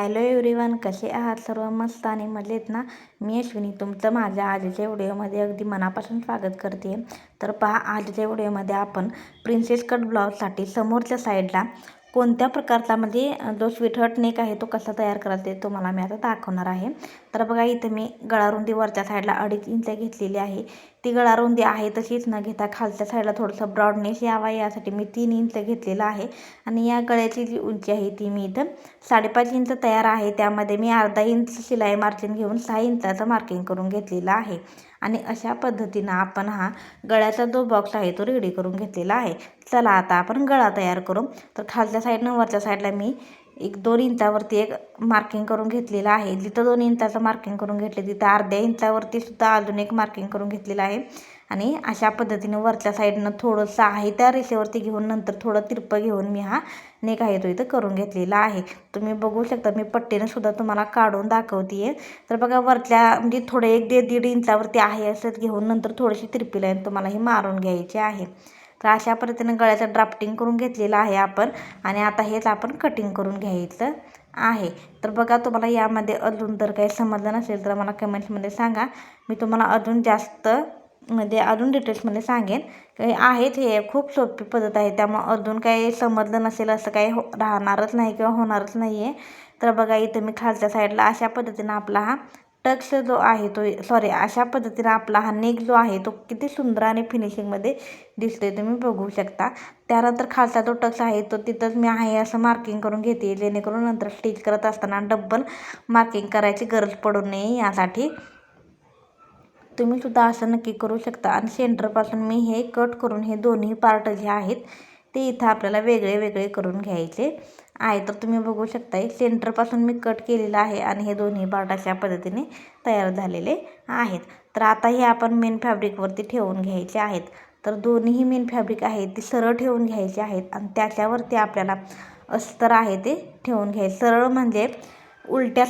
Hello everyone, कसे आहात सर्व? मस्त आणि मजेत ना? मी अश्विनी तुमचं माझ्या आजच्या व्हिडिओमध्ये अगदी मनापासून स्वागत करते. तर पहा, आजच्या व्हिडिओमध्ये आपण प्रिन्सेस कट ब्लाऊजसाठी समोरच्या साईडला कोणत्या प्रकारचा जो स्वीटहर्ट नेक आहे तो कसा तयार करायचा ते तुम्हाला मी आता दाखवणार आहे. तर बघा, इथं मी गळारुंदी वरच्या साईडला 2.5 इंच घेतलेली आहे. ती गळारुंदी आहे तशीच न घेता खालच्या साईडला थोडंसं ब्रॉडनेस यावा यासाठी मी 3 इंच घेतलेला आहे. आणि या गळ्याची जी उंची आहे ती मी इथं 5.5 इंच तयार आहे. त्यामध्ये मी अर्धा इंच शिलाई मार्जिन घेऊन 6 इंचाचं मार्किंग करून घेतलेलं आहे. आणि अशा पद्धतीनं आपण हा गळ्याचा जो बॉक्स आहे तो रेडी करून घेतलेला आहे. चला आता आपण गळा तयार करू. तर खालच्या साईडनं वरच्या साईडला मी 1-2 इंचावरती एक मार्किंग करून घेतलेलं आहे. जिथं 2 इंचाचं मार्किंग करून घेतले तिथं अर्ध्या इंचावरती सुद्धा अजून एक मार्किंग करून घेतलेलं आहे. आणि अशा पद्धतीनं वरच्या साईडनं थोडंसं आहे त्या रेषेवरती घेऊन नंतर थोडं तिरपं घेऊन मी हा नेक आहे तो इथं करून घेतलेला आहे. तुम्ही बघू शकता, मी पट्टीनं सुद्धा तुम्हाला काढून दाखवते. तर बघा, वरच्या थोडे 1-1.5 इंचावरती आहे असंच घेऊन नंतर थोडीशी तिरपी लाईन तुम्हाला ही मारून घ्यायची आहे. तर अशा पद्धतीनं गळ्याचं ड्राफ्टिंग करून घेतलेलं आहे आपण. आणि आता हेच आपण कटिंग करून घ्यायचं आहे. तर बघा, तुम्हाला यामध्ये अजून जर काही समजलं नसेल तर मला कमेंट्समध्ये सांगा. मी तुम्हाला अजून जास्त अजून डिटेल्समध्ये सांगेन. काही आहेत, हे खूप सोपी पद्धत आहे, त्यामुळे अजून काही समजलं नसेल असं काही राहणारच नाही किंवा होणारच नाही आहे. तर बघा, इथं मी खालच्या साईडला अशा पद्धतीनं आपला हा टक्स जो आहे तो अशा पद्धतीनं आपला हा नेक जो आहे तो किती सुंदर आणि फिनिशिंगमध्ये दिसतोय तुम्ही बघू शकता. त्यानंतर खालचा जो टक्स आहे तो तिथंच मी आहे असं मार्किंग करून घेते, जेणेकरून नंतर स्टिच करत असताना डबल मार्किंग करायची गरज पडू नये यासाठी. तुम्ही सुद्धा असं नक्की करू शकता. आणि सेंटरपासून मी हे कट करून हे दोन्ही पार्ट जे आहेत ते इथं आपल्याला वेगळे वेगळे करून घ्यायचे आहे. तर तुम्ही बघू शकता, सेंटरपासून मी कट केलेलं आहे आणि हे दोन्ही पार्ट अशा पद्धतीने तयार झालेले आहेत. तर आता हे आपण मेन फॅब्रिकवरती ठेवून घ्यायचे आहेत. तर दोन्हीही मेन फॅब्रिक आहेत ते सरळ ठेवून घ्यायचे आहेत आणि त्याच्यावरती आपल्याला अस्तर आहे ते ठेवून घ्यायचं. सरळ म्हणजे उलटी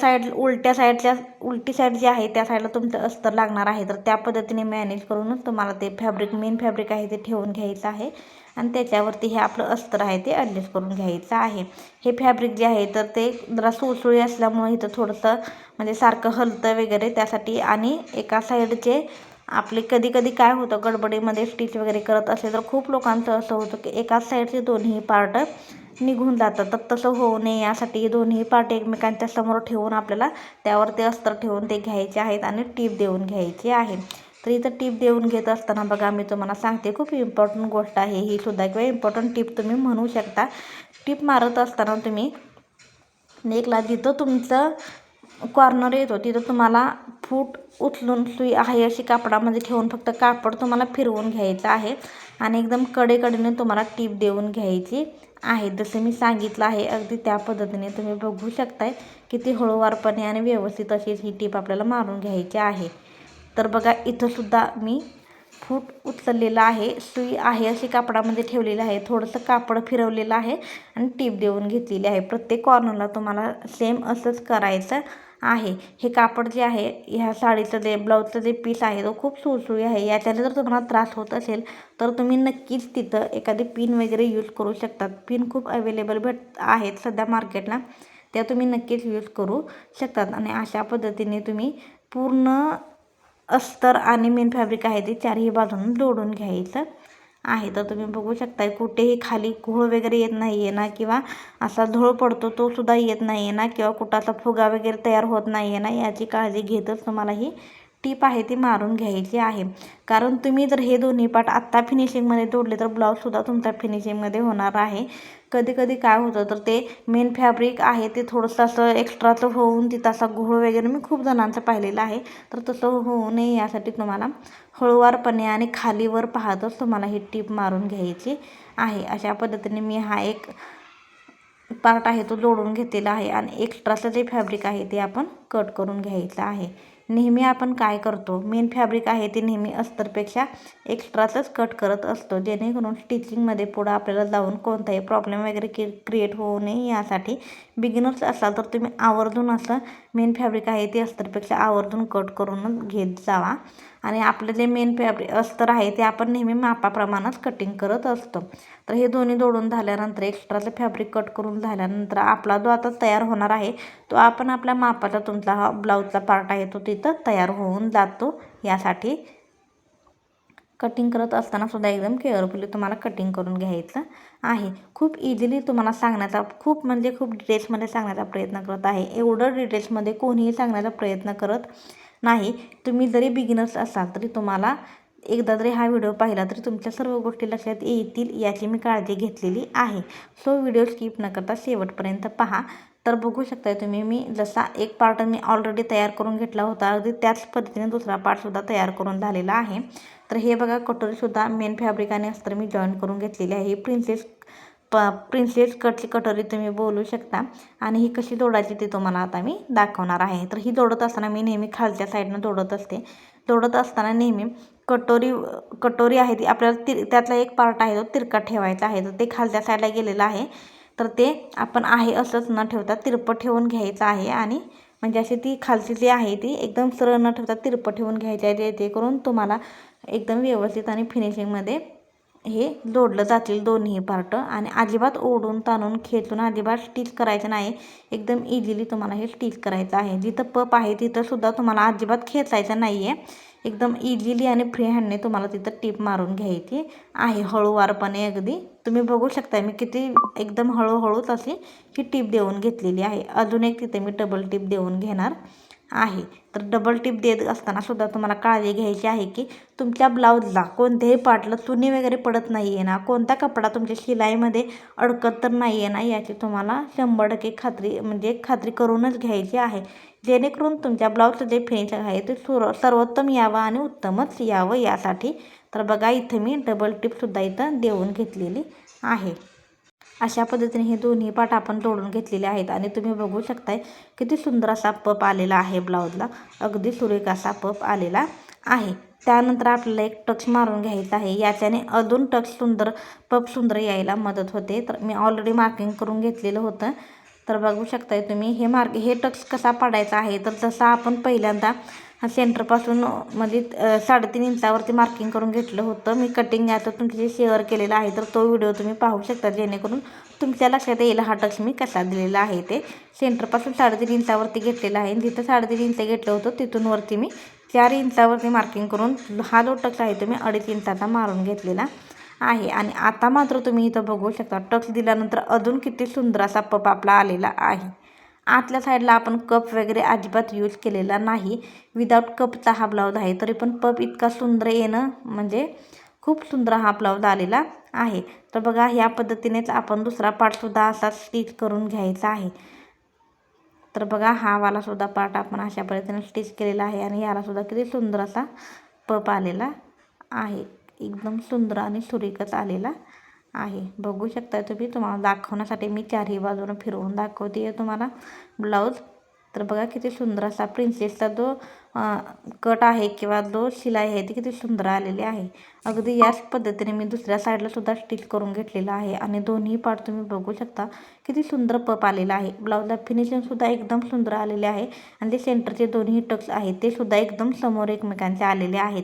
साईड जी आहे त्या साईडला तुमचं अस्तर लागणार आहे. तर त्या पद्धतीने मॅनेज करूनच तुम्हाला ते मेन फॅब्रिक आहे ते ठेवून घ्यायचं आहे. आणि त्याच्यावरती हे आपलं अस्तर आहे ते ॲडजस्ट करून घ्यायचं आहे. हे फॅब्रिक जे आहे तर ते जरा सुळसुळी असल्यामुळे इथं थोडंसं सारखं हलतं वगैरे त्यासाठी. आणि एका साईडचे आपले कधी काय होतं, गडबडीमध्ये स्टिच वगैरे करत असेल तर खूप लोकांचं असं होतं की एकाच साईडचे दोन्ही पार्ट निघून जातात. तर तसं होऊ नये यासाठी दोन्ही पार्ट एकमेकांच्या समोर ठेवून आपल्याला त्यावरती अस्तर ठेवून ते घ्यायचे आहेत आणि टीप देऊन घ्यायची आहे. तर इथं टीप देऊन घेत असताना बघा, मी तुम्हाला सांगते, खूप इम्पॉर्टंट गोष्ट आहे ही सुद्धा, किंवा इम्पॉर्टंट टीप तुम्ही म्हणू शकता. टीप मारत असताना तुम्ही नेकला जिथं तुमचं कॉर्नर येतो तिथं तुम्हाला फूट उचलून सुई आहे अशी कापडामध्ये ठेवून फक्त कापड तुम्हाला फिरवून घ्यायचं आहे आणि एकदम कडेकडेने तुम्हाला टीप देऊन घ्यायची आहे. जसं मी सांगितलं आहे अगदी त्या पद्धतीने तुम्ही बघू शकताय किती हळूवारपणे आणि व्यवस्थित अशीच ही टीप आपल्याला मारून घ्यायची आहे. तर बघा, इथं सुद्धा मी फूट उचललेला आहे, सुई आहे अशी कापडामध्ये ठेवलेली आहे, थोडंसं कापड फिरवलेलं आहे आणि टीप देऊन घेतलेली आहे. प्रत्येक कॉर्नरला तुम्हाला सेम असंच करायचं आहे. हे कापड जे आहे ह्या साडीचं ब्लाऊजचं जे पीस आहे तो खूप सुळसुळी आहे. याच्याने जर तुम्हाला त्रास होत असेल तर तुम्ही नक्कीच तिथं एखादी पिन वगैरे यूज करू शकतात. पिन खूप अवेलेबल आहेत सध्या मार्केटला, त्या तुम्ही नक्कीच यूज करू शकतात. आणि अशा पद्धतीने तुम्ही पूर्ण अस्तर आणि मेन फॅब्रिक आहे ते चारही बाजूंनी जोडून घ्यायचं आहे. तर तुम्ही बघू शकताय, कुठेही खाली घोळ वगैरे येत नाही आहे ना, किंवा असा झोळ पडतो तो सुद्धा येत नाही आहे ना, किंवा कुठं असा फुगा वगैरे तयार होत नाही आहे ना, याची काळजी घेतच तुम्हाला ही टीप आहे ती मारून घ्यायची आहे. कारण तुम्ही जर हे दोन्ही पार्ट आत्ता फिनिशिंगमध्ये जोडले तर ब्लाऊजसुद्धा तुमचा फिनिशिंगमध्ये होणार आहे. कधी काय होतं तर ते मेन फॅब्रिक आहे ते थोडंसं असं एक्स्ट्राचं होऊन तिथं असा घोळ वगैरे मी खूप जणांचं पाहिलेलं आहे. तर तसं होऊ नये यासाठी तुम्हाला हळूवारपणे आणि खालीवर पाहतच तुम्हाला ही टीप मारून घ्यायची आहे. अशा पद्धतीने मी हा एक पार्ट आहे तो जोडून घेतलेला आहे आणि एक्स्ट्राचं जे फॅब्रिक आहे ते आपण कट करून घ्यायचं आहे. नेहमी आपण काय करतो, मेन फॅब्रिक आहे ते नेहमी अस्तरपेक्षा एक्स्ट्राचंच कट करत असतो, जेणेकरून स्टिचिंगमध्ये पुढं आपल्याला जाऊन कोणताही प्रॉब्लेम वगैरे क्रिएट होऊ नये यासाठी. बिगिनर्स असाल तर तुम्ही आवर्जून असं मेन फॅब्रिक आहे ते अस्तरपेक्षा आवर्जून कट करूनच घेत जावा. आणि आपलं जे मेन फॅब्रिक अस्तर आहे ते आपण नेहमी मापाप्रमाणेच कटिंग करत असतो. तर हे दोन्ही जोडून झाल्यानंतर एक्स्ट्राचं फॅब्रिक कट करून झाल्यानंतर आपला जो आता तयार होणार आहे तो आपण आपल्या मापाचा तुमचा हा ब्लाऊजचा पार्ट आहे तो तिथं तयार होऊन जातो. यासाठी कटिंग करत असताना सुद्धा एकदम केअरफुली तुम्हाला कटिंग करून घ्यायचं आहे. खूप इझिली तुम्हाला सांगण्याचा खूप डिटेल्समध्ये सांगण्याचा प्रयत्न करत आहे. एवढं डिटेल्समध्ये कोणीही सांगण्याचा प्रयत्न करत नाही. तुम्ही जरी बिगिनर्स असाल तरी तुम्हाला एकदा जरी हा व्हिडिओ पाहिला तरी तुमच्या सर्व गोष्टी लक्षात येतील याची मी काळजी घेतलेली आहे. सो व्हिडिओ स्किप न करता शेवटपर्यंत पहा. तर बघू शकताय तुम्ही मी जसा एक पार्ट मी ऑलरेडी तयार करून घेतला होता अगदी त्याच पद्धतीने दुसरा पार्टसुद्धा तयार करून झालेला आहे. तर हे बघा कटोरीसुद्धा मेन फॅब्रिक आणि अस्तर मी जॉईन करून घेतलेली आहे. प्रिन्सेस कटची कटोरी तुम्ही बोलू शकता आणि ही कशी जोडायची ते तुम्हाला आता मी दाखवणार आहे. तर ही जोडत असताना मी नेहमी खालच्या साईडनं जोडत असते. जोडत असताना नेहमी कटोरी आहे ती आपल्याला त्यातला एक पार्ट आहे तो तिरका ठेवायचा आहे. तर ते खालच्या साईडला गेलेलं आहे तर ते आपण आहे असंच न ठेवता तिरपं ठेवून घ्यायचं आहे. आणि म्हणजे अशी ती खालची जी आहे ती एकदम सरळ न ठेवता तिरपं ठेवून घ्यायची आहे जेणेकरून तुम्हाला एकदम व्यवस्थित आणि फिनिशिंगमध्ये हे जोडलं जातील दोन्ही पार्ट. आणि अजिबात ओढून ताणून खेचून अजिबात स्टिच करायचं नाही. एकदम इझिली तुम्हाला हे स्टिच करायचं आहे. जिथं पप आहे तिथंसुद्धा तुम्हाला अजिबात खेचायचं नाही आहे. एकदम इझिली आणि फ्री हँडने तुम्हाला तिथं टिप मारून घ्यायची आहे हळूवारपणे. अगदी तुम्ही बघू शकता मी किती एकदम हळूहळूच अशी ही टिप देऊन घेतलेली आहे. अजून एक तिथे मी डबल टिप देऊन घेणार आहे. तर डबल टिप देत असताना सुद्धा तुम्हाला काळजी घ्यायची आहे की तुमच्या ब्लाऊजला कोणत्याही पार्टला चुनी वगैरे पडत नाही आहे ना, कोणता कपडा तुमच्या शिलाईमध्ये अडकत तर नाही आहे ना याची तुम्हाला 100% खात्री करूनच घ्यायची आहे. जेणेकरून तुमच्या ब्लाऊजचं जे फिनिशिंग आहे ते सर्वोत्तम यावं आणि उत्तमच यावं यासाठी. तर बघा इथे मी डबल टिपसुद्धा इथं देऊन घेतलेली आहे. अशा पद्धतीने हे दोन्ही पार्ट आपण जोडून घेतलेले आहेत. आणि तुम्ही बघू शकताय किती सुंदर असा पप आलेला आहे ब्लाऊजला. अगदी सुरेख असा पप आलेला आहे. त्यानंतर आपल्याला एक टक्स मारून घ्यायचा आहे. याच्याने अजून पप सुंदर यायला मदत होते. तर मी ऑलरेडी मार्किंग करून घेतलेलं होतं. तर बघू शकताय तुम्ही हे टक्स कसा पाडायचा आहे. तर जसा आपण पहिल्यांदा सेंटरपासून म्हणजे 3.5 इंचावरती मार्किंग करून घेतलं होतं. मी कटिंग याचं तुमच्याशी शेअर केलेला आहे तर तो व्हिडिओ तुम्ही पाहू शकता जेणेकरून तुमच्या लक्षात येईल हा टक्स मी कसा दिलेला आहे. ते सेंटरपासून 3.5 इंचावरती घेतलेला आहे. जिथं 3.5 इंच घेतलं होतं तिथून वरती मी 4 इंचावरती मार्किंग करून हा जो टक्स आहे तो मी 2.5 इंचाचा मारून घेतलेला आहे. आणि आता मात्र तुम्ही इथं बघू शकता टक्स दिल्यानंतर अजून किती सुंदर असा पप आपला आलेला आहे. आतल्या साईडला आपण कप वगैरे अजिबात यूज केलेला नाही. विदाऊट कपचा हा ब्लाऊज आहे तरी पण पप इतका सुंदर येणं म्हणजे खूप सुंदर हा ब्लाऊज आलेला आहे. तर बघा ह्या पद्धतीनेच आपण दुसरा पार्टसुद्धा असा स्टिच करून घ्यायचा आहे. तर बघा हा वालासुद्धा पार्ट आपण अशा पद्धतीने स्टिच केलेला आहे. आणि यालासुद्धा किती सुंदर असा पप आलेला आहे. एकदम सुंदर आणि सुरेखच आलेला आहे. बघू शकता तुम्ही. तुम्हाला दाखवण्यासाठी मी चारही बाजूने फिरवून दाखवते आहे तुम्हाला ब्लाऊज. तर बघा किती सुंदर असा प्रिन्सेसचा जो कट आहे किंवा जो शिलाई आहे ती किती सुंदर आलेली आहे. अगदी याच पद्धतीने मी दुसऱ्या साईडला सुद्धा स्टिच करून घेतलेला आहे. आणि दोन्ही पार्ट तुम्ही बघू शकता किती सुंदर पप आलेला आहे. ब्लाऊजला फिनिशिंगसुद्धा एकदम सुंदर आलेले आहे. आणि ते सेंटरचे दोन्ही टक्स आहेत ते सुद्धा एकदम समोर एकमेकांचे आलेले आहेत.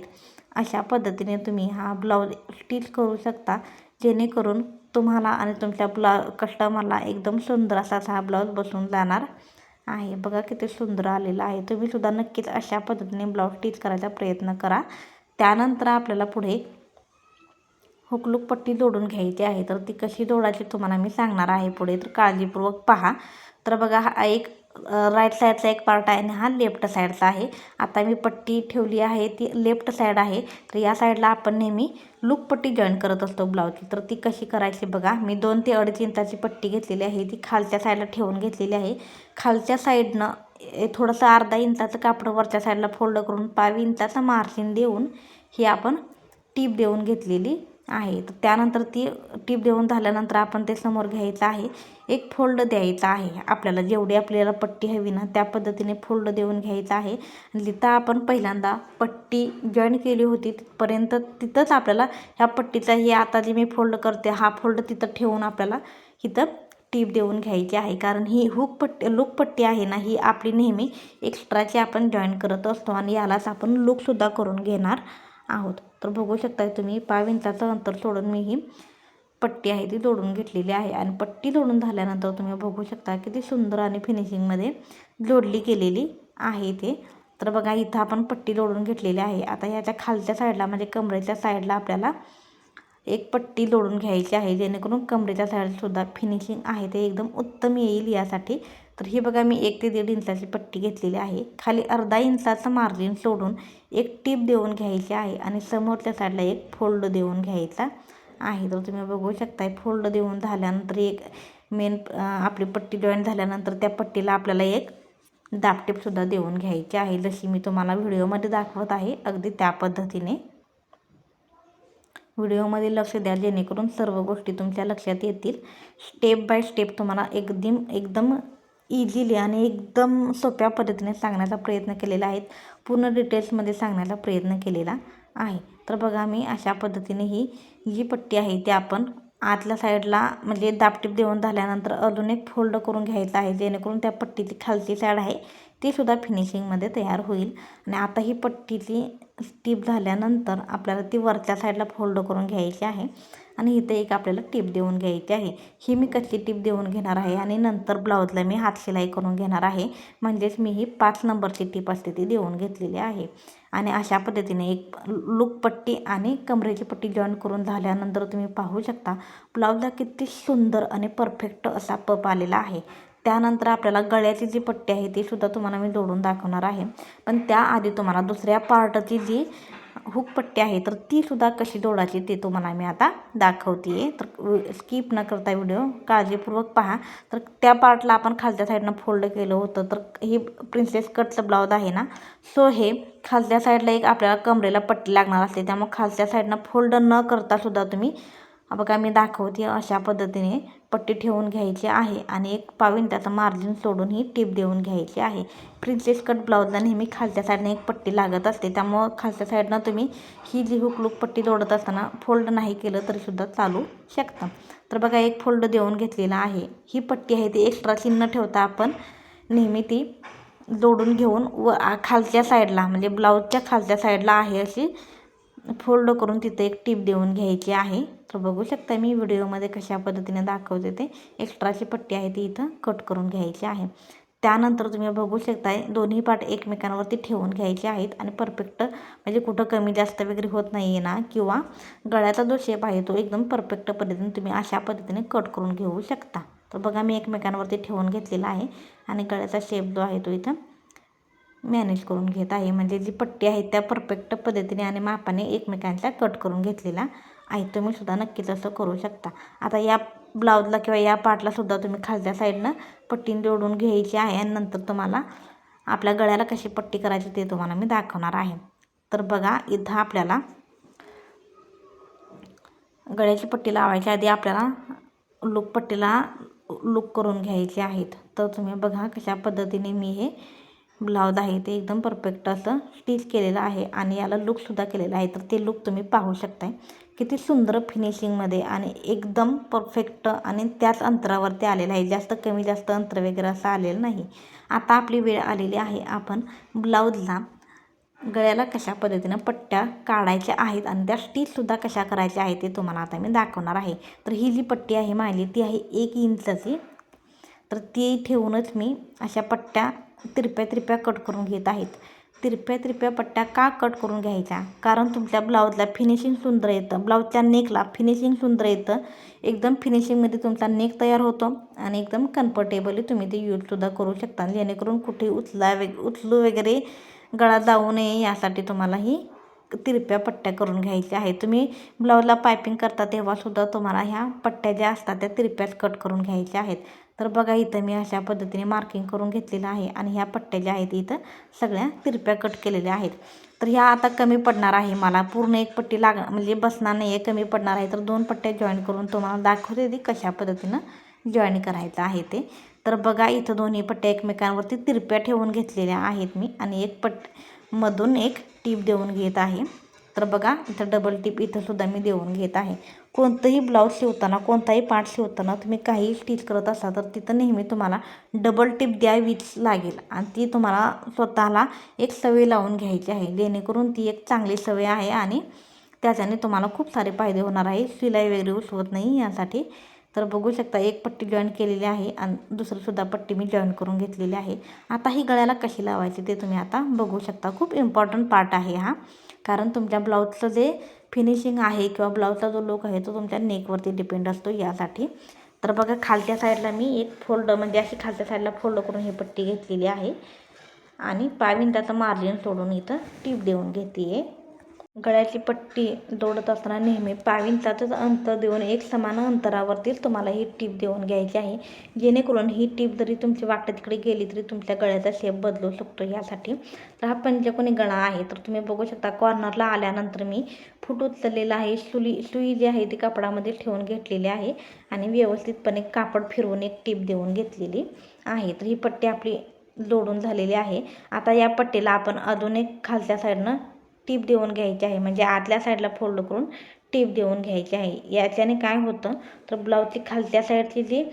अशा पद्धतीने तुम्ही हा ब्लाऊज स्टिच करू शकता जेणेकरून तुम्हाला आणि तुमच्या कस्टमरला एकदम सुंदर असा हा ब्लाऊज बसून जाणार आहे. बघा किती सुंदर आलेला आहे. तुम्ही सुद्धा नक्कीच अशा पद्धतीने ब्लाऊज स्टिच करायचा प्रयत्न करा. त्यानंतर आपल्याला पुढे हुकलूक पट्टी जोडून घ्यायची आहे. तर ती कशी जोडायची तुम्हाला मी सांगणार आहे पुढे. तर काळजीपूर्वक पहा. तर बघा हा एक राईट साईडचा एक पार्ट आहे आणि हा लेफ्ट साईडचा आहे. आता मी पट्टी ठेवली आहे ती लेफ्ट साईड आहे. तर या साईडला आपण नेहमी लूप पट्टी जॉईन करत असतो ब्लाऊजची. तर ती कशी करायची बघा. मी 2 ते 2.5 इंचाची पट्टी घेतलेली आहे. ती खालच्या साईडला ठेवून घेतलेली आहे. खालच्या साईडनं थोडंसं अर्धा इंचाचं कापड वरच्या साईडला फोल्ड करून 1/2 इंचाचा मार्जिन देऊन ही आपण टीप देऊन घेतलेली आहे. तर त्यानंतर ती टीप देऊन झाल्यानंतर आपण ते समोर घ्यायचं आहे. एक फोल्ड द्यायचा आहे. आपल्याला जेवढी आपल्याला पट्टी हवी ना त्या पद्धतीने फोल्ड देऊन घ्यायचं आहे. आणि जिथं आपण पहिल्यांदा पट्टी जॉईन केली होती तिथपर्यंत तिथंच आपल्याला ह्या पट्टीचा हे आता जे मी फोल्ड करते हा फोल्ड तिथं ठेवून आपल्याला इथं टीप देऊन घ्यायची आहे, कारण ही लूक पट्टी आहे ना, ही आपली नेहमी एक्स्ट्राची आपण जॉईन करत असतो आणि यालाच आपण लूकसुद्धा करून घेणार आहोत. तर बघू शकता तुम्ही 5 इंचाचं अंतर सोडून मी ही पट्टी आहे ती जोडून घेतलेली आहे आणि पट्टी जोडून झाल्यानंतर तुम्ही बघू शकता किती सुंदर आणि फिनिशिंगमध्ये जोडली गेलेली आहे ते. तर बघा इथं आपण पट्टी जोडून घेतलेली आहे. आता ह्याच्या खालच्या साईडला म्हणजे कमरेच्या साईडला आपल्याला एक पट्टी जोडून घ्यायची आहे, जेणेकरून कमरेच्या साईडसुद्धा फिनिशिंग आहे ते एकदम उत्तम येईल यासाठी. तर ही बघा मी 1 ते 1.5 इंचाची पट्टी घेतलेली आहे. खाली अर्धा इंचाचं मार्जिन सोडून एक टीप देऊन घ्यायची आहे आणि समोरच्या साईडला एक फोल्ड देऊन घ्यायचा आहे. तर तुम्ही बघू शकताय फोल्ड देऊन झाल्यानंतर एक मेन आपली पट्टी जॉईन झाल्यानंतर त्या पट्टीला आपल्याला एक दाबटीपसुद्धा देऊन घ्यायची आहे, जशी मी तुम्हाला व्हिडिओमध्ये दाखवत आहे अगदी त्या पद्धतीने. व्हिडिओमध्ये लक्ष द्या, जेणेकरून सर्व गोष्टी तुमच्या लक्षात येतील. स्टेप बाय स्टेप तुम्हाला एकदम इझिली आणि एकदम सोप्या पद्धतीने सांगण्याचा प्रयत्न केलेला आहे. पूर्ण डिटेल्समध्ये सांगण्याचा प्रयत्न केलेला आहे. तर बघा मी अशा पद्धतीने ही जी पट्टी आहे ती आपण आतल्या साईडला म्हणजे दाबटीप देऊन झाल्यानंतर अजून एक फोल्ड करून घ्यायचा आहे, जेणेकरून त्या पट्टीची खालची साईड आहे ती सुद्धा फिनिशिंगमध्ये तयार होईल. आणि आता ही पट्टीची टीप झाल्यानंतर आपल्याला ती वरच्या साईडला फोल्ड करून घ्यायची आहे आणि इथे एक आपल्याला टीप देऊन घ्यायची आहे. ही मी कशी टीप देऊन घेणार आहे आणि नंतर ब्लाऊजला मी हात शिलाई करून घेणार आहे, म्हणजेच मी ही 5 नंबरची टीप असते ती देऊन घेतलेली आहे. आणि अशा पद्धतीने एक लूक पट्टी आणि कमरेची पट्टी जॉईन करून झाल्यानंतर तुम्ही पाहू शकता ब्लाऊजला किती सुंदर आणि परफेक्ट असा पप आलेला आहे. त्यानंतर आपल्याला गळ्याची जी पट्टी आहे ती सुद्धा तुम्हाला मी जोडून दाखवणार आहे, पण त्याआधी तुम्हाला दुसऱ्या पार्टची जी हुक पट्टी आहे तर ती सुद्धा कशी जोडायची ते तुम्हाला मी आता दाखवते आहे. तर स्किप न करता व्हिडिओ काळजीपूर्वक पहा. तर त्या पार्टला आपण खालच्या साईडनं फोल्ड केलं होतं, तर ही प्रिन्सेस कटचं ब्लाऊज आहे ना, सो हे खालच्या साईडला एक आपल्याला कमरेला पट्टी लागणार असते, त्यामुळे खालच्या साईडनं फोल्ड न करता सुद्धा तुम्ही बघा मी दाखवते अशा पद्धतीने पट्टी ठेवून घ्यायची आहे आणि एक 1 इंचाचं मार्जिन सोडून ही टीप देऊन घ्यायची आहे. प्रिन्सेस कट ब्लाऊजला नेहमी खालच्या साईडने एक पट्टी लागत असते, त्यामुळं खालच्या साईडनं तुम्ही ही जी हुक लूक पट्टी जोडत असताना फोल्ड नाही केलं तरीसुद्धा चालू शकतं. तर बघा एक फोल्ड देऊन घेतलेला आहे. ही पट्टी आहे ती एक्स्ट्रा चिन्ह ठेवता आपण नेहमी ती जोडून घेऊन खालच्या साईडला म्हणजे ब्लाऊजच्या खालच्या साईडला आहे अशी फोल्ड करून तिथे एक टीप देऊन घ्यायची आहे. तर बघू शकता मी व्हिडिओमध्ये कशा पद्धतीने दाखवते ते. एक्स्ट्राची पट्टी आहे ती इथं कट करून घ्यायची आहे. त्यानंतर तुम्ही बघू शकताय दोन्ही पार्ट एकमेकांवरती ठेवून घ्यायचे आहेत आणि परफेक्ट म्हणजे कुठं कमी जास्त वगैरे होत नाही आहे ना, किंवा गळ्याचा जो शेप आहे तो एकदम परफेक्ट पद्धतीने तुम्ही अशा पद्धतीने कट करून घेऊ शकता. तर बघा मी एकमेकांवरती ठेवून घेतलेला आहे आणि गळ्याचा शेप जो आहे तो इथं मॅनेज करून घेत आहे, म्हणजे जी पट्टी आहे त्या परफेक्ट पद्धतीने आणि मापाने एकमेकांच्या कट करून घेतलेला आहे. तुम्ही सुद्धा नक्कीच असं करू शकता. आता या ब्लाऊजला किंवा या पार्टला सुद्धा तुम्ही खालच्या साईडनं पट्टी जोडून घ्यायची आहे आणि नंतर तुम्हाला आपल्या गळ्याला कशी पट्टी करायची ते तुम्हाला मी दाखवणार आहे. तर बघा इथं आपल्याला गळ्याची पट्टी लावायच्या आधी आपल्याला लूक पट्टीला लूक करून घ्यायचे आहेत. तर तुम्ही बघा कशा पद्धतीने मी हे ब्लाऊज आहे ते एकदम परफेक्ट असं स्टिच केलेलं आहे आणि याला लूकसुद्धा केलेला आहे. तर ते लूक तुम्ही पाहू शकताय किती सुंदर फिनिशिंगमध्ये आणि एकदम परफेक्ट आणि त्याच अंतरावरती आलेलं आहे. जास्त कमी जास्त अंतर वगैरे असं आलेलं नाही. आता आपली वेळ आलेली आहे आपण ब्लाऊजला गळ्याला कशा पद्धतीनं पट्ट्या काढायच्या आहेत आणि त्या स्टिचसुद्धा कशा करायच्या आहेत ते तुम्हाला आता मी दाखवणार आहे. तर ही जी पट्टी आहे माझी ती आहे 1 इंचाची. तर ती ठेवूनच मी अशा पट्ट्या तिरप्या कट करून घेत आहेत. तिरप्या पट्ट्या का कट करून घ्यायच्या, कारण तुमच्या ब्लाऊजला फिनिशिंग सुंदर येतं, ब्लाऊजच्या नेकला फिनिशिंग सुंदर येतं. एकदम फिनिशिंगमध्ये तुमचा नेक तयार होतो आणि एकदम कम्फर्टेबली तुम्ही ते यूजसुद्धा करू शकता, जेणेकरून कुठे उचलू वगैरे गळा जाऊ नये यासाठी तुम्हाला ही तिरप्या पट्ट्या करून घ्यायच्या आहेत. तुम्ही ब्लाऊजला पायपिंग करता तेव्हासुद्धा तुम्हाला ह्या पट्ट्या ज्या असतात त्या तिरप्याच कट करून घ्यायच्या आहेत. तर बघा इथं मी अशा पद्धतीने मार्किंग करून घेतलेलं आहे आणि ह्या पट्ट्या ज्या आहेत इथं सगळ्या तिरप्या कट केलेल्या आहेत. तर ह्या आता कमी पडणार आहे, मला पूर्ण एक पट्टी म्हणजे बसणार नाही आहे, कमी पडणार आहे. तर 2 पट्ट्या जॉईन करून तुम्हाला दाखवते ती कशा पद्धतीनं जॉईन करायचं आहे ते. तर बघा इथं दोन्ही पट्ट्या एकमेकांवरती तिरप्या ठेवून घेतलेल्या आहेत मी आणि एक मधून एक टीप देऊन घेत आहे. तर बघा इथं डबल टीप इथंसुद्धा मी देऊन घेत आहे. कोणतंही ब्लाऊज शिवताना, कोणताही पार्ट शिवताना तुम्ही काही स्टिच करत असाल तर तिथं नेहमी तुम्हाला डबल टिप द्यावीच लागेल आणि ती तुम्हाला स्वतःला एक सवय लावून घ्यायची आहे, जेणेकरून ती एक चांगली सवय आहे आणि त्याच्याने तुम्हाला खूप सारे फायदे होणार आहे. शिलाई वगैरे उसवत नाही यासाठी. तर बघू शकता एक पट्टी जॉईन केलेली आहे आणि दुसरीसुद्धा पट्टी मी जॉईन करून घेतलेली आहे. आता ही गळ्याला कशी लावायची ते तुम्ही आता बघू शकता. खूप इम्पॉर्टंट पार्ट आहे हा, कारण तुमच्या ब्लाऊजचं जे फिनिशिंग आहे किंवा ब्लाऊजचा जो लुक आहे तो तुमच्या नेकवरती डिपेंड असतो यासाठी. तर बघा खालच्या साईडला मी एक फोल्ड म्हणजे अशी खालच्या साईडला फोल्ड करून ही पट्टी घेतलेली आहे आणि 5 इंचाचं मार्जिन सोडून इथं टीप देऊन घेते आहे. गळ्याची पट्टी जोडत असताना नेहमी 5 इंचाचंच अंतर देऊन एक समान अंतरावरतीच तुम्हाला ही टीप देऊन घ्यायची आहे, जेणेकरून ही टीप जरी तुमची वाकड्या तिकडे गेली तरी तुमच्या गळ्याचा शेप बदलू शकतो यासाठी. तर हा पंचकोनी गळा आहे. तर तुम्ही बघू शकता कॉर्नरला आल्यानंतर मी फूट उचललेला आहे. सुई जी आहे ती कापडामध्ये ठेवून घेतलेली आहे आणि व्यवस्थितपणे कापड फिरवून एक टीप देऊन घेतलेली आहे. तर ही पट्टी आपली जोडून झालेली आहे. आता या पट्टीला आपण अजून एक खालच्या साईडनं टीप देऊन घ्यायची आहे, म्हणजे आतल्या साईडला फोल्ड करून टीप देऊन घ्यायची आहे. याच्याने काय होतं तर ब्लाऊजची खालच्या साईडची जी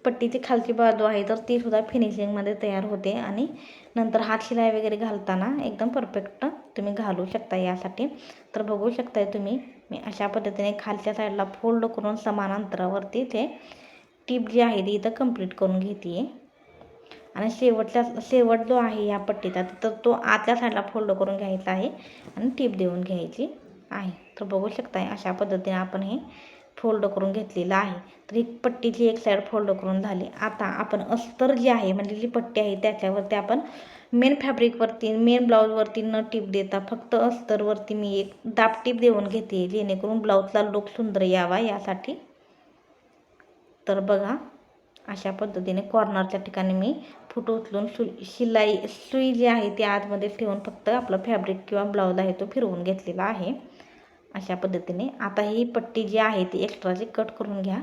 पट्टीची खालची बाजू आहे तर ती सुद्धा फिनिशिंगमध्ये तयार होते आणि नंतर हात शिलाई वगैरे घालताना एकदम परफेक्ट तुम्ही घालू शकता यासाठी. तर बघू शकताय तुम्ही मी अशा पद्धतीने खालच्या साईडला फोल्ड करून समान अंतरावरती ते टीप जी आहे ती इथं कंप्लीट करून घेते आहे आणि शेवट जो आहे या पट्टीचा तर तो आतल्या साईडला फोल्ड करून घ्यायचा आहे आणि टीप देऊन घ्यायची आहे. तर बघू शकताय अशा पद्धतीने आपण हे फोल्ड करून घेतलेलं आहे. तर ही पट्टीची एक साईड फोल्ड करून झाली. आता आपण अस्तर जी आहे म्हणजे जी पट्टी आहे त्याच्यावरती आपण मेन फॅब्रिकवरती मेन ब्लाऊजवरती न टीप देता फक्त अस्तरवरती मी एक दाब टीप देऊन घेते, जेणेकरून ब्लाऊजचा लुक सुंदर यावा यासाठी. तर बघा अशा पद्धतीने कॉर्नरच्या ठिकाणी मी फूट उचलून सुई जी आहे ती आतमध्ये ठेवून फक्त आपलं फॅब्रिक किंवा ब्लाऊज आहे तो फिरवून घेतलेला आहे अशा पद्धतीने. आता ही पट्टी जी आहे ती एक्स्ट्राची कट करून घ्या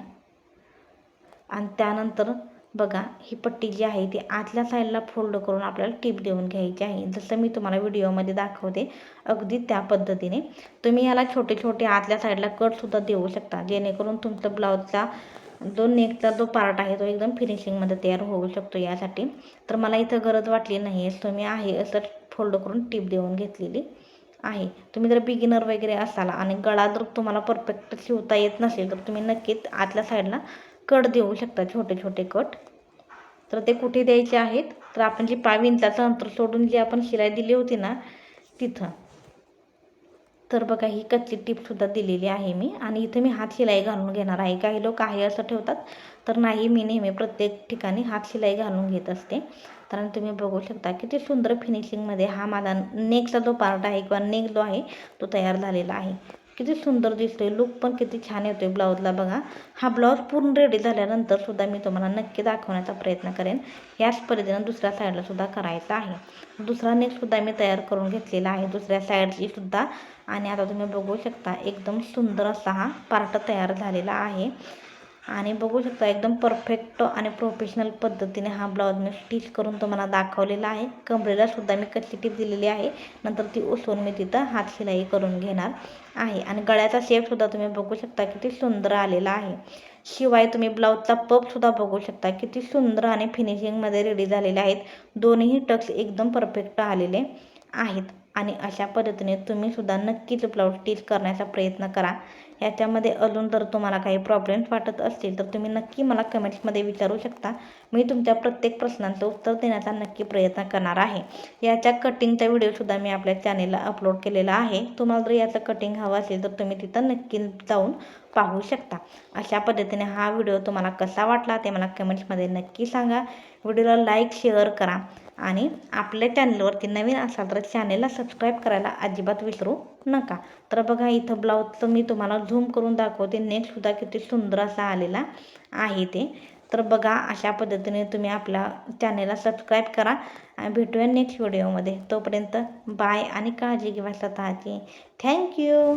आणि त्यानंतर बघा ही पट्टी जी आहे ती आतल्या साईडला फोल्ड करून आपल्याला टीप देऊन घ्यायची आहे. जसं मी तुम्हाला व्हिडिओमध्ये दाखवते अगदी त्या पद्धतीने तुम्ही याला छोटे छोटे आतल्या साईडला कटसुद्धा देऊ शकता, जेणेकरून तुमचं ब्लाऊजचा जो नेकचा जो पार्ट आहे तो एकदम फिनिशिंगमध्ये तयार होऊ शकतो यासाठी. तर मला इथं गरज वाटली नाही आहे, तुम्ही आहे असं फोल्ड करून टीप देऊन घेतलेली आहे. तुम्ही जर बिगिनर वगैरे असाल आणि गळा जर तुम्हाला परफेक्ट शिवता येत नसेल तर तुम्ही नक्कीच आतल्या साईडला कट देऊ शकता, छोटे छोटे कट. तर ते कुठे द्यायचे आहेत तर आपण जी 5 इंचाचं अंतर सोडून जी आपण शिलाई दिली होती ना तिथं. तर बघा ही कच्ची टीपसुद्धा दिलेली आहे मी आणि इथे मी हात शिलाई घालून घेणार आहे. काही लोक आहे असं ठेवतात, तर नाही, मी नेहमी प्रत्येक ठिकाणी हात शिलाई घालून घेत असते. कारण तुम्ही बघू शकता किती सुंदर फिनिशिंगमध्ये हा माझा नेकचा जो पार्ट आहे किंवा नेक जो आहे तो तयार झालेला आहे. किती सुंदर दिसतोय, लुक पण किती छान येतोय ब्लाऊजला. बघा हा ब्लाऊज पूर्ण रेडी झाल्यानंतर सुद्धा मी तुम्हाला नक्की दाखवण्याचा प्रयत्न करेन. याच पद्धतीनं दुसऱ्या साईडला सुद्धा करायचा आहे. दुसरा नेकसुद्धा मी तयार करून घेतलेला आहे दुसऱ्या साईडची सुद्धा. आणि आता तुम्ही बघू शकता एकदम सुंदर असा हा पार्ट तयार झालेला आहे आणि बघू शकता एकदम परफेक्ट आणि प्रोफेशनल पद्धतीने हा ब्लाऊज मी स्टिच करून तुम्हाला दाखवलेला आहे. कमरेला सुद्धा मी कच्ची टीप दिलेली आहे, नंतर ती उसवून मी तिथं हात शिलाई करून घेणार आहे. आणि गळ्याचा शेपसुद्धा तुम्ही बघू शकता किती सुंदर आलेला आहे. शिवाय तुम्ही ब्लाऊजचा पफसुद्धा बघू शकता किती सुंदर आणि फिनिशिंगमध्ये रेडी झालेले आहेत. दोन्ही टक्स एकदम परफेक्ट आलेले आहेत आणि अशा पद्धतीने तुम्हीसुद्धा नक्कीच ब्लाऊज स्टिच करण्याचा प्रयत्न करा. याच्यामध्ये अजून जर तुम्हाला काही प्रॉब्लेम्स वाटत असतील तर तुम्ही नक्की मला कमेंट्समध्ये विचारू शकता. मी तुमच्या प्रत्येक प्रश्नांचं उत्तर देण्याचा नक्की प्रयत्न करणार आहे. याच्या कटिंगचा व्हिडिओसुद्धा मी आपल्या चॅनेलला अपलोड केलेला आहे. तुम्हाला जर याचं कटिंग हवं असेल तर तुम्ही तिथं नक्की जाऊन पाहू शकता. अशा पद्धतीने हा व्हिडिओ तुम्हाला कसा वाटला ते मला कमेंट्समध्ये नक्की सांगा. व्हिडिओला लाईक शेअर करा आणि आपल्या चॅनलवरती नवीन असाल तर चॅनेलला सबस्क्राईब करायला अजिबात विसरू नका. तर बघा इथं ब्लाऊजचं मी तुम्हाला झूम करून दाखवते. नेकसुद्धा किती सुंदर असा आलेला आहे ते. तर बघा अशा पद्धतीने तुम्ही आपल्या चॅनेलला सबस्क्राईब करा आणि भेटूया नेक्स्ट व्हिडिओमध्ये. तोपर्यंत बाय आणि काळजी घ्या स्वतःची. थँक्यू.